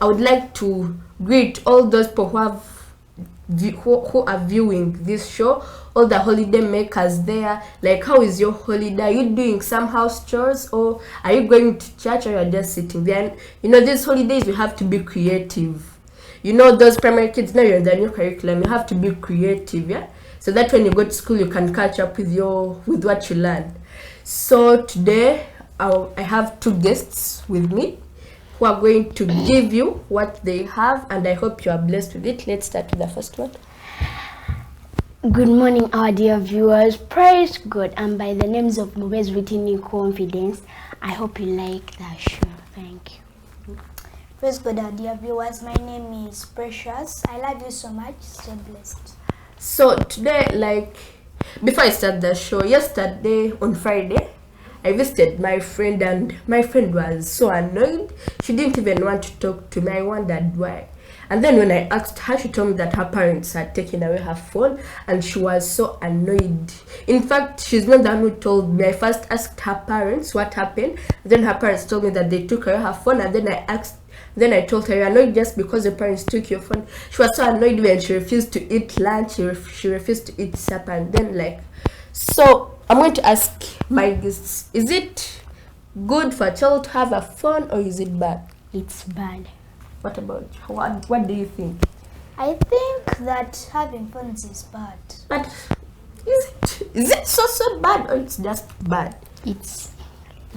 I would like to greet all those people who are viewing this show, all the holiday makers there. Like, how is your holiday? Are you doing some house chores, or are you going to church, or you're just sitting there? And, these holidays we have to be creative. Those primary kids, now you're in the new curriculum, you have to be creative, yeah, so that when you go to school you can catch up with what you learned. So today I have two guests with me who are going to give you what they have, and I hope you are blessed with it. Let's start with the first one. Good morning, our dear viewers. Praise God. And by the names of Mobes written in confidence, I hope you like that show. Thank you. Praise God, our dear viewers. My name is Precious. I love you so much. Stay blessed. So today, before I start the show, yesterday on Friday, I visited my friend, and my friend was so annoyed. She didn't even want to talk to me. I wondered why. And then when I asked her, she told me that her parents had taken away her phone, and she was so annoyed. In fact, she's not the one who told me. I first asked her parents what happened. Then her parents told me that they took away her phone, and then I told her, "You're annoyed just because your parents took your phone." She was so annoyed when she refused to eat lunch, she refused to eat supper, and then so I'm going to ask my guests, is it good for a child to have a phone, or is it bad? It's bad. What about you? What do you think? I think that having phones is bad. But is it so bad, or it's just bad? It's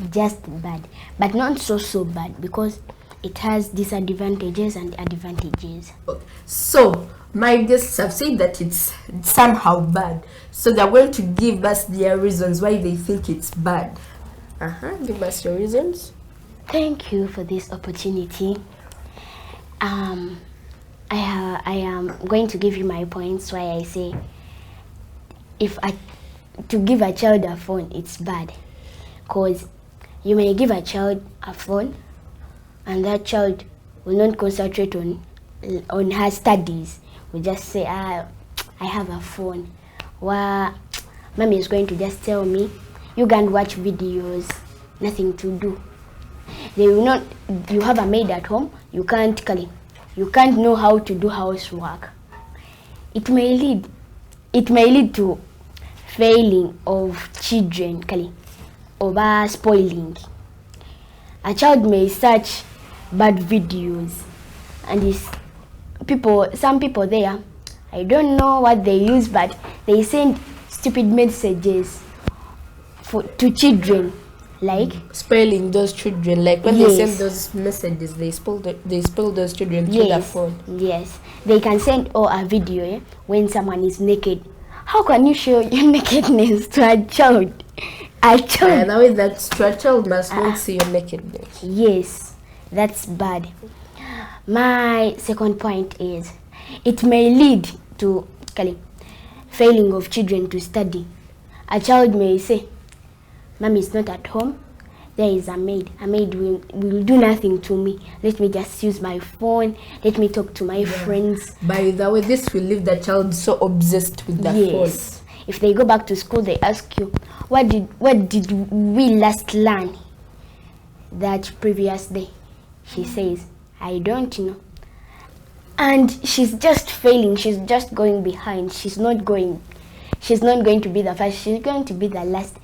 just bad, but not so bad, because it has disadvantages and advantages. Okay. So my guests have said that it's somehow bad, so they're going to give us their reasons why they think it's bad. Give us your reasons. Thank you for this opportunity. I am going to give you my points why I say to give a child a phone, it's bad, because you may give a child a phone and that child will not concentrate on her studies. We just say, I have a phone. Well, mommy is going to just tell me, you can't watch videos, nothing to do. They will not. You have a maid at home, you can't know how to do housework. It may lead to failing of children, over spoiling. A child may search bad videos, and some people there, I don't know what they use, but they send stupid messages to children, like spoiling those children. Like when they send those messages, they spoil those children through their phone. Yes, they can send a video when someone is naked. How can you show your nakedness to a child? Yeah, that way that's true. A child must not see your nakedness. Yes, that's bad. My second point is, it may lead to failing of children to study. A child may say, "Mommy is not at home. There is a maid. A maid will do nothing to me. Let me just use my phone. Let me talk to my friends." By the way, this will leave the child so obsessed with the phone. If they go back to school, they ask you, what did we last learn that previous day? She says, "I don't know." And she's just failing. She's just going behind. She's not going to be the first. She's going to be the last.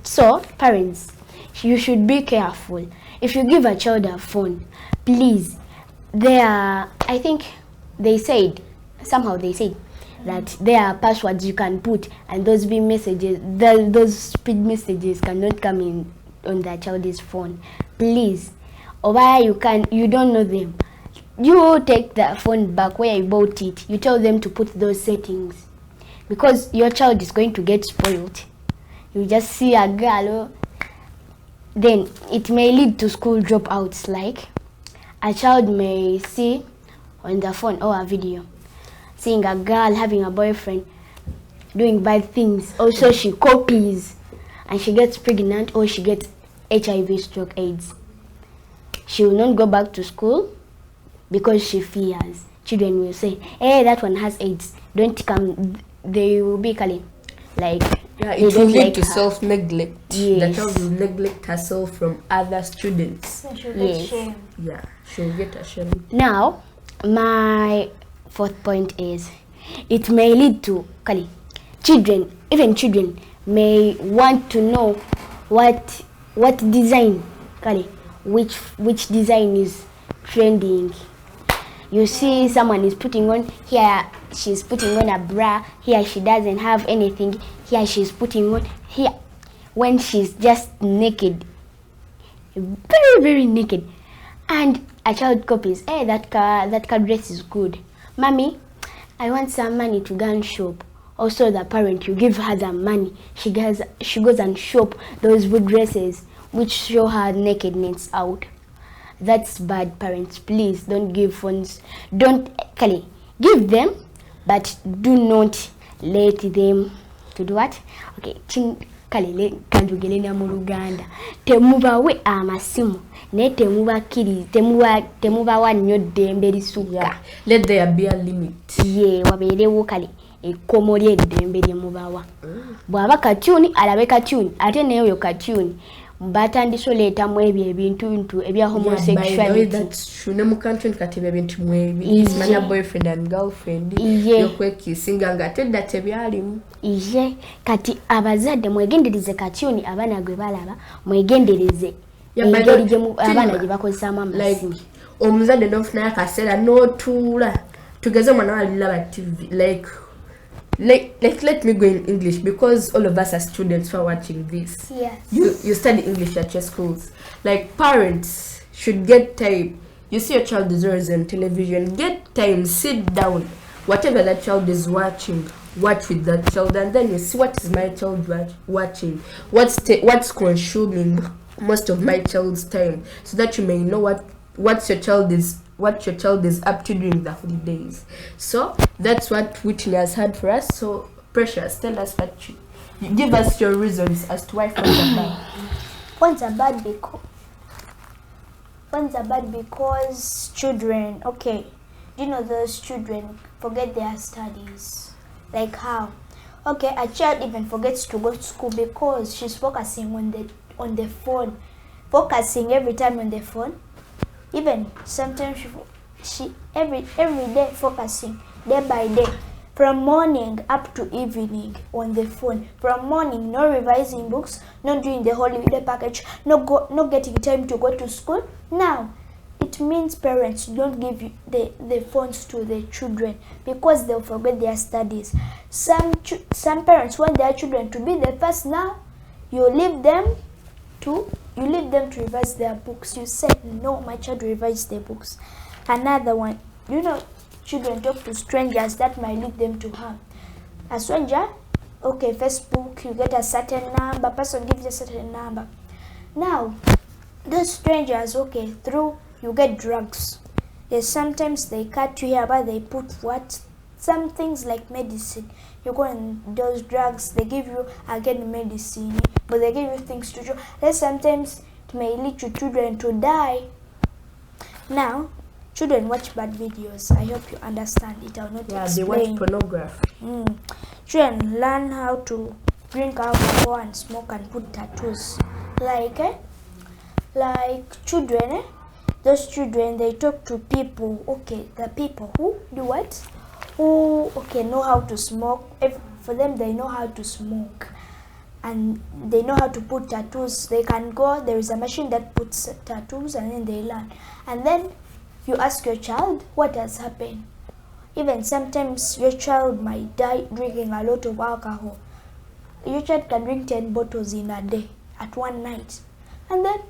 So parents, you should be careful. If you give a child a phone, please. I think they said that there are passwords you can put, and those big messages, those speed messages cannot come in on the child's phone. Please, or why you don't know them, you take the phone back where you bought it. You tell them to put those settings, because your child is going to get spoiled. You just see a girl, then it may lead to school dropouts. Like a child may see on the phone or a video, seeing a girl having a boyfriend doing bad things. Also, she copies and she gets pregnant, or she gets HIV/AIDS. She will not go back to school because she fears. Children will say, "Hey, that one has AIDS. Don't come." They will be Yeah, They it will don't lead like to her. self-neglect. The Yes. child will neglect herself from other students. They should get Yes. shame. Yeah, she'll get ashamed. Now, my fourth point is it may lead to children, even children may want to know what design, which design is trending. You see someone is putting on, here she's putting on a bra, here she doesn't have anything, here she's putting on, here when she's just naked, very very naked, and a child copies, hey, that car dress is good, mommy, I want some money to go and shop. Also the parent, you give her the money, she goes and shop those good dresses which show her nakedness out. That's bad. Parents, please don't give phones. Don't give them, but do not let them to do what? Okay, kanjugelena mu Luganda. Temubawe amasimu. Ne temubawa nnyo ddembe lisuka. Yeah, let there be a limit. Ye wabeerewo ekkomo ly'eddembe lye mubawa. Bw'aba katuni alabe katuni, ate naye oyo katuni batandise oleetamu ebyo ebintu ebya homosexuality. That's true. Ne mu country katebe ebintu mwebi. Manya boyfriend and girlfriend. Yokwekisinga nga tedda tebyalimu. Iye kati abazadde mwegendereze katuni abaana gwe balaba, mwegendereze engeri gye abaana gye bakozesaamu amasimu. Omuzadde n'ofunayo akaseera n'otuula tugeze omwana walilaba TV like let me go in English because all of us are students who are watching this. Yes. You study English at your schools. Like parents should get time. You see your child is always on television. Get time, sit down. Whatever that child is watching, watch with that child, and then you see what is my child watching. What's consuming most of my child's time, so that you may know what your child is up to during the holidays. So that's what Whitney has had for us. So Precious, tell us you give us your reasons as to why phones are bad. Phones are bad because children, okay, you know those children forget their studies. Like how? Okay, a child even forgets to go to school because she's focusing on the phone, focusing every time on the phone. Even sometimes she every day focusing day by day, from morning up to evening on the phone. From morning, no revising books, not doing the holiday package, no getting time to go to school. Now, it means parents don't give the phones to the children because they'll forget their studies. Some parents want their children to be the first. Now, you leave them to revise their books. You said, no, my child revise their books. Another one, children talk to strangers that might lead them to harm. A stranger, okay, Facebook, you get a certain number, person gives you a certain number. Now, those strangers, okay, through, you get drugs. Yes, sometimes they cut you here, but they put some things like medicine. You go on those drugs, they give you again medicine, but they give you things to do. Then sometimes it may lead to children to die. Now, children watch bad videos. I hope you understand it. I'll not explain. They watch pornography. Children learn how to drink alcohol and smoke and put tattoos. Like children, those children, they talk to people. Okay, the people who do what? Who know how to smoke. For them, they know how to smoke, and they know how to put tattoos. They can go. There is a machine that puts tattoos, and then they learn. And then you ask your child what has happened. Even sometimes your child might die drinking a lot of alcohol. Your child can drink 10 bottles in a day at one night, and then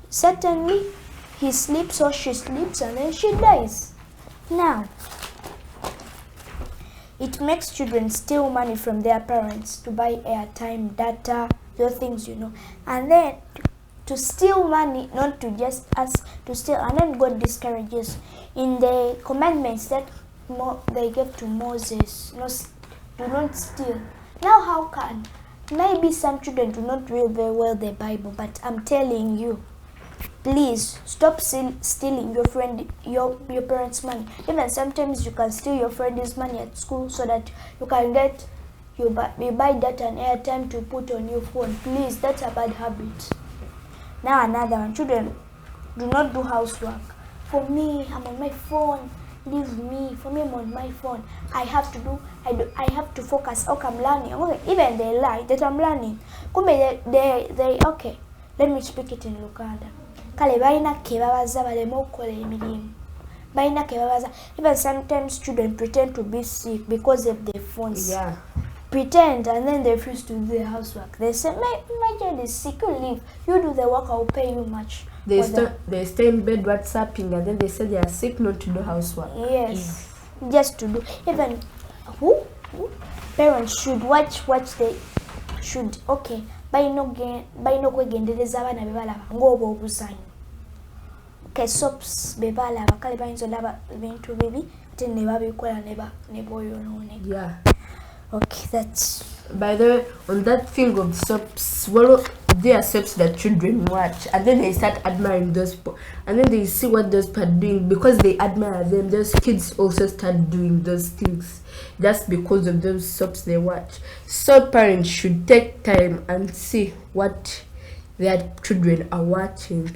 certainly he sleeps or she sleeps, and then she dies. Now, it makes children steal money from their parents to buy airtime, data, those things, and then to steal money, not to just ask to steal. And then God discourages in the commandments that they gave to Moses, do not steal. Now how can? Maybe some children do not read very well the Bible, but I'm telling you, please stop stealing your parents' money. Even sometimes you can steal your friend's money at school so that you can get you buy data and airtime to put on your phone. Please, that's a bad habit. Now another one, children do not do housework. For me, I'm on my phone. Leave me. For me, I'm on my phone. I have to focus. Okay, I'm learning. Okay, even they lie that I'm learning. They okay. Let me speak it in Luganda. Kale balina kebabaza baleme okukola emirimu. Balina kebabaza. Even sometimes children pretend to be sick because of their phones. Yeah. Pretend, and then they refuse to do their housework. They say, my child is sick, you leave. You do the work, I'll pay you much. They stay in bed WhatsApping, and then they say they are sick not to do housework. Yes. Just to do. Even who? Parents should watch they should. Okay. Bayino kwegendereza abaana bebalaba ng'oba obuzanyo. Okay, soaps bebalaba kale bayinza olaba ebintu bibi ate ne babikola ne boyonoone. Yeah. Okay, that's... By the way, on that thing of soaps, well, there are soaps that children watch, and then they start admiring those people, and then they see what those people are doing. Because they admire them, those kids also start doing those things just because of those soaps they watch. So parents should take time and see what their children are watching.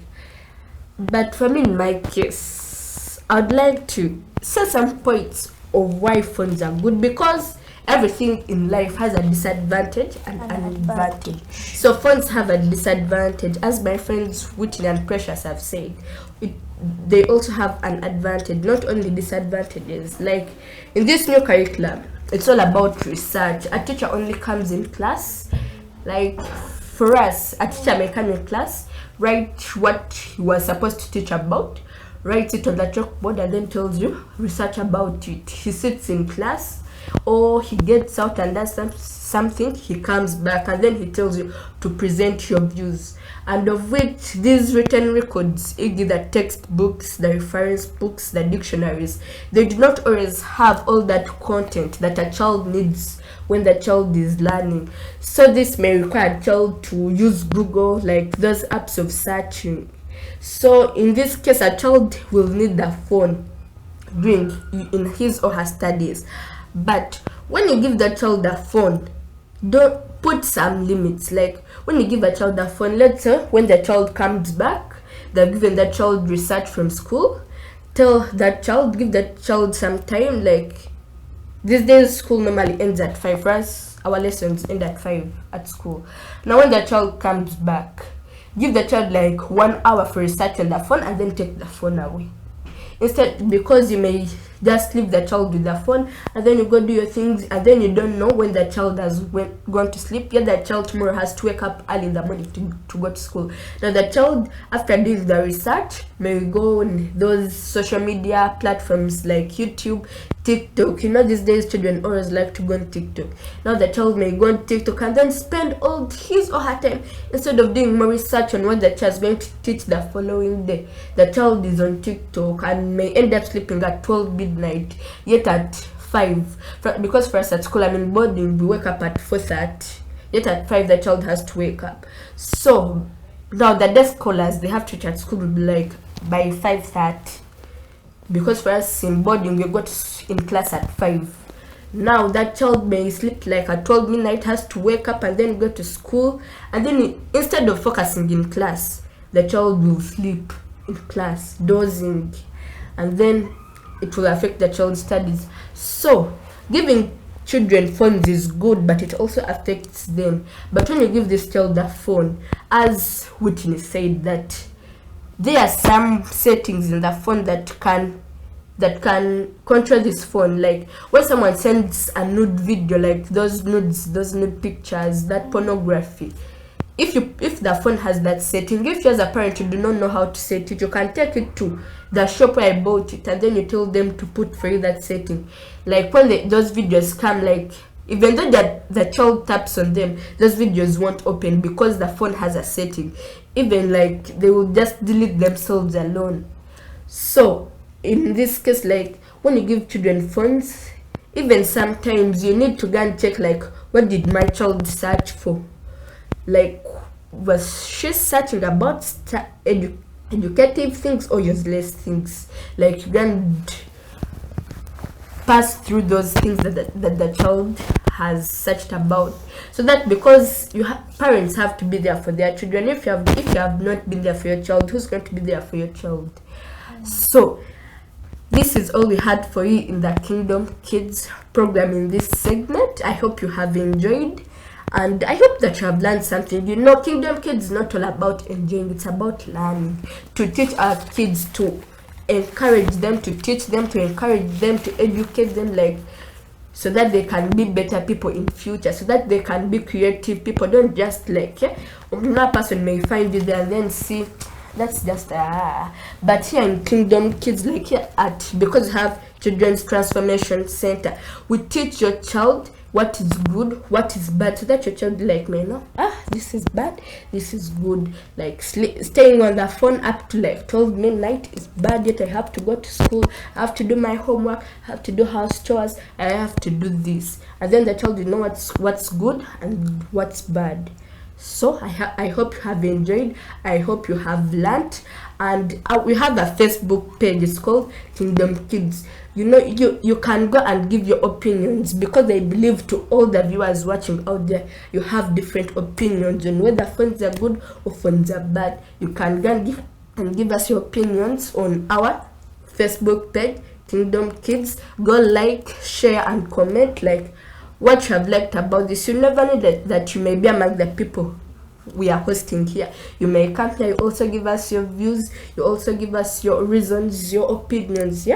But for me, in my case, I'd like to say some points of why phones are good, because everything in life has a disadvantage and an advantage. So phones have a disadvantage, as my friends Whitney and Precious have said. They also have an advantage, not only disadvantages. Like in this new curriculum, it's all about research. A teacher only comes in class. Like for us, a teacher may come in class, write what he was supposed to teach about, write it on the chalkboard, and then tells you research about it. He sits in class, or he gets out and does something, he comes back, and then he tells you to present your views. And of which these written records, e.g. the textbooks, the reference books, the dictionaries, they do not always have all that content that a child needs when the child is learning. So this may require a child to use Google, like those apps of searching. So in this case, a child will need the phone during in his or her studies. But when you give the child a phone, don't put some limits. Like when you give a child a phone, let's say when the child comes back, they're giving the child research from school, tell that child, give that child some time. Like these days school normally ends at 5, whereas our lessons end at 5 at school. Now when the child comes back, give the child like 1 hour for research on the phone, and then take the phone away. Instead, because you may just leave the child with the phone, and then you go do your things, and then you don't know when the child has gone to sleep. Yet the child tomorrow has to wake up early in the morning to go to school. Now the child, after doing the research, may go on those social media platforms like YouTube, TikTok. You know, these days children always like to go on TikTok. Now the child may go on TikTok and then spend all his or her time, instead of doing more research on what the child is going to teach the following day. The child is on TikTok and may end up sleeping at 12 midnight, yet at 5. Because for us at school, I'm in boarding, we wake up at 4:30. Yet at 5 the child has to wake up. So now the day scholars, they have to teach at school will be like by 5:30. Because for us in boarding, we got in class at 5. Now that child may sleep like at 12 midnight, has to wake up and then go to school, and then instead of focusing in class, the child will sleep in class, dozing, and then it will affect the child's studies. So giving children phones is good, but it also affects them. But when you give this child a phone, as Whitney said, that there are some settings in the phone that can control this phone. Like when someone sends a nude video, like those nude pictures, that pornography, if the phone has that setting, if you as a parent you do not know how to set it, you can take it to the shop where I bought it, and then you tell them to put for you that setting. Like when those videos come, like even though the child taps on them, those videos won't open because the phone has a setting. Even like they will just delete themselves alone. So in this case, like when you give children phones, even sometimes you need to go and check, like, what did my child search for? Like, was she searching about educative things or useless things? Like you can pass through those things that the child has searched about, so that because parents have to be there for their children. If you have not been there for your child, who's going to be there for your child? So this is all we had for you in the Kingdom Kids program in this segment. I hope you have enjoyed, and I hope that you have learned something. You know, Kingdom Kids is not all about enjoying, it's about learning. To teach our kids, to encourage them, to teach them, to encourage them, to educate them, like, so that they can be better people in future, so that they can be creative people. Don't just like, one person may find you there and then see, that's just but here in Kingdom Kids, like here at, because we have Children's Transformation Center, we teach your child what is good, what is bad, so that your child like may know, this is bad, this is good. Like staying on the phone up to like 12 midnight is bad, yet I have to go to school, I have to do my homework, I have to do house chores, I have to do this, and then the child will know what's good and what's bad. So I hope you have enjoyed, I hope you have learned, and we have a Facebook page, it's called Kingdom Kids. You know, you can go and give your opinions, because I believe to all the viewers watching out there, you have different opinions on whether phones are good or phones are bad. You can go and give us your opinions on our Facebook page, Kingdom Kids. Go like, share, and comment like what you have liked about this. You never know that you may be among the people we are hosting here. You may come here, you also give us your views, you also give us your reasons, your opinions.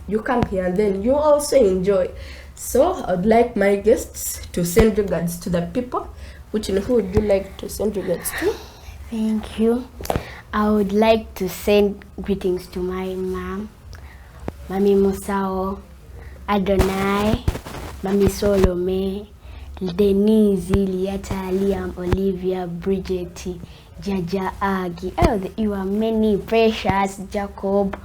You come here and then you also enjoy. So I'd like my guests to send regards to the people. Who would you like to send regards to? Thank you. I would like to send greetings to my mom, Mami Musao, Adonai, Mami Solome, Denise, Liata, Liam, Olivia, Bridget, Jaja, Agi. Oh, you are many. Precious, Jacob.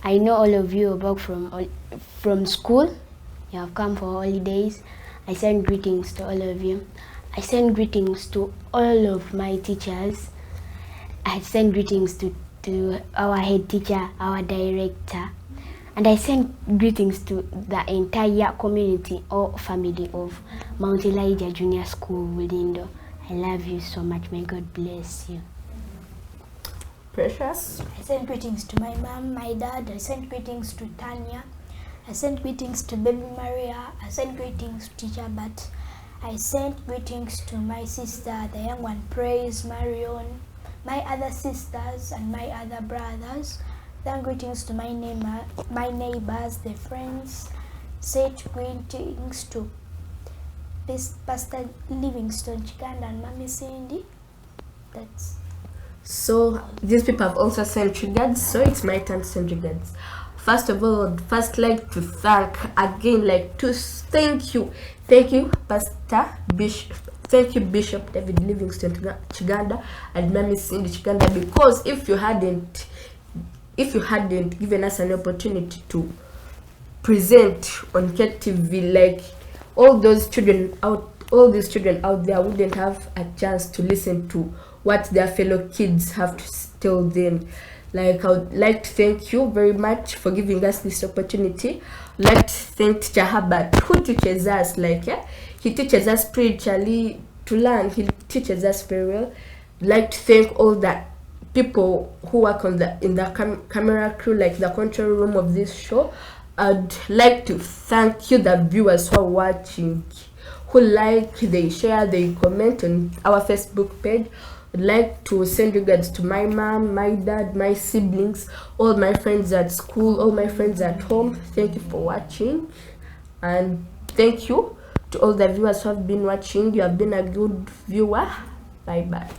I know all of you are back from school. You have come for holidays. I send greetings to all of you. I send greetings to all of my teachers. I send greetings to our head teacher, our director. And I send greetings to the entire community or family of Mount Elijah Junior School, Wulindo. I love you so much. May God bless you. Precious? I send greetings to my mom, my dad. I send greetings to Tanya. I send greetings to baby Maria. I send greetings to teacher Bat. I send greetings to my sister, the young one, Praise, Marion, my other sisters and my other brothers. Then greetings to my neighbors, the friends. Send greetings to Pastor Livingston Chikanda and Mommy Cindy. That's. So these people have also sent regards, so it's my turn to send regards. First of all, I'd first like to thank again, like to thank you, Pastor Bishop. Thank you, Bishop David Livingston Chiganda and Mommy Cindy Chiganda, because if you hadn't given us an opportunity to present on KTV, like all these children out there wouldn't have a chance to listen to what their fellow kids have to tell them. Like, I would like to thank you very much for giving us this opportunity. I'd like to thank Teacher Herbert, who teaches us, he teaches us spiritually to learn. He teaches us very well. I'd like to thank all the people who work in the camera crew, like the control room of this show. I'd like to thank you, the viewers who are watching, who like, they share, they comment on our Facebook page. I'd like to send regards to my mom, my dad, my siblings, all my friends at school, all my friends at home. Thank you for watching, and thank you to all the viewers who have been watching. You have been a good viewer. Bye bye.